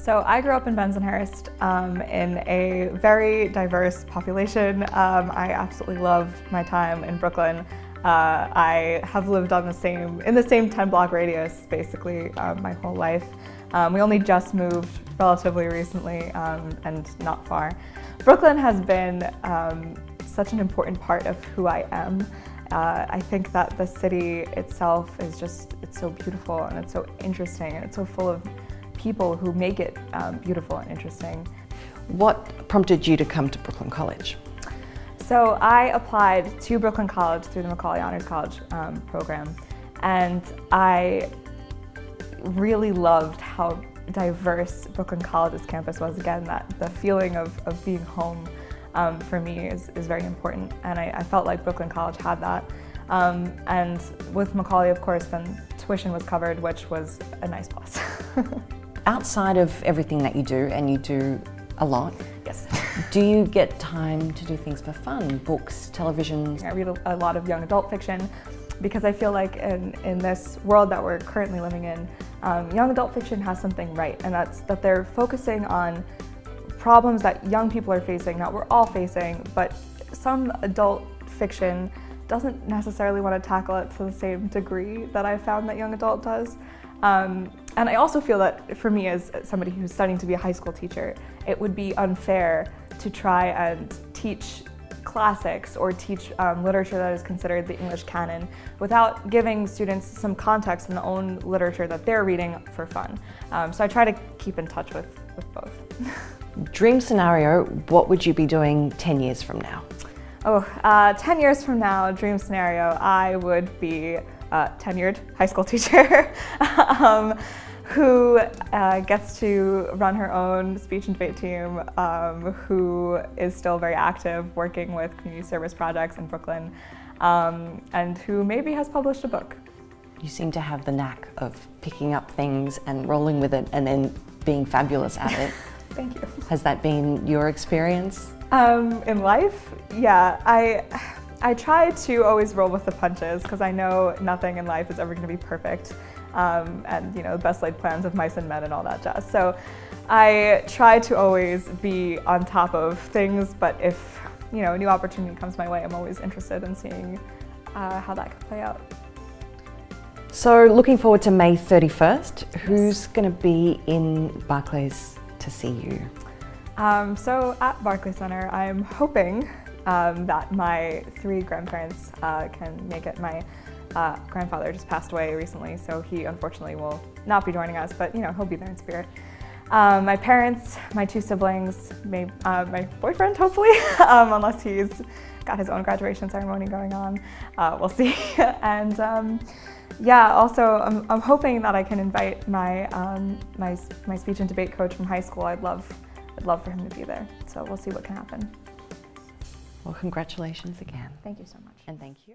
So I grew up in Bensonhurst in a very diverse population. I absolutely love my time in Brooklyn. I have lived in the same 10-block radius basically my whole life. We only just moved relatively recently and not far. Brooklyn has been such an important part of who I am. I think that the city itself is it's so beautiful and it's so interesting and it's so full of people who make it beautiful and interesting. What prompted you to come to Brooklyn College? So I applied to Brooklyn College through the Macaulay Honors College program, and I really loved how diverse Brooklyn College's campus was. Again, that the feeling of being home for me is very important, and I felt like Brooklyn College had that. And with Macaulay, of course, then tuition was covered, which was a nice plus. Outside of everything that you do, and you do a lot, yes. Do you get time to do things for fun? Books, television? I read a lot of young adult fiction because I feel like in this world that we're currently living in, young adult fiction has something right, and that's that they're focusing on problems that young people are facing, not we're all facing, but some adult fiction doesn't necessarily want to tackle it to the same degree that I found that young adult does. And I also feel that for me as somebody who's studying to be a high school teacher, it would be unfair to try and teach classics or teach literature that is considered the English canon without giving students some context in the own literature that they're reading for fun. So I try to keep in touch with both. Dream scenario, what would you be doing 10 years from now? 10 years from now, dream scenario, I would be a tenured high school teacher who gets to run her own speech and debate team, who is still very active working with community service projects in Brooklyn, and who maybe has published a book. You seem to have the knack of picking up things and rolling with it and then being fabulous at it. Thank you. Has that been your experience? In life, yeah. I try to always roll with the punches because I know nothing in life is ever going to be perfect. And you know, the best laid plans of mice and men and all that jazz. So I try to always be on top of things, but if a new opportunity comes my way, I'm always interested in seeing how that could play out. So looking forward to May 31st, who's going to be in Barclays to see you? So at Barclays Center, I'm hoping that my 3 grandparents can make it. My grandfather just passed away recently, so he unfortunately will not be joining us, but he'll be there in spirit. My parents, my 2 siblings, my boyfriend hopefully, unless he's got his own graduation ceremony going on, we'll see. And yeah, also I'm hoping that I can invite my my speech and debate coach from high school. I'd love for him to be there, so we'll see what can happen. Well, congratulations again. Thank you so much. And thank you.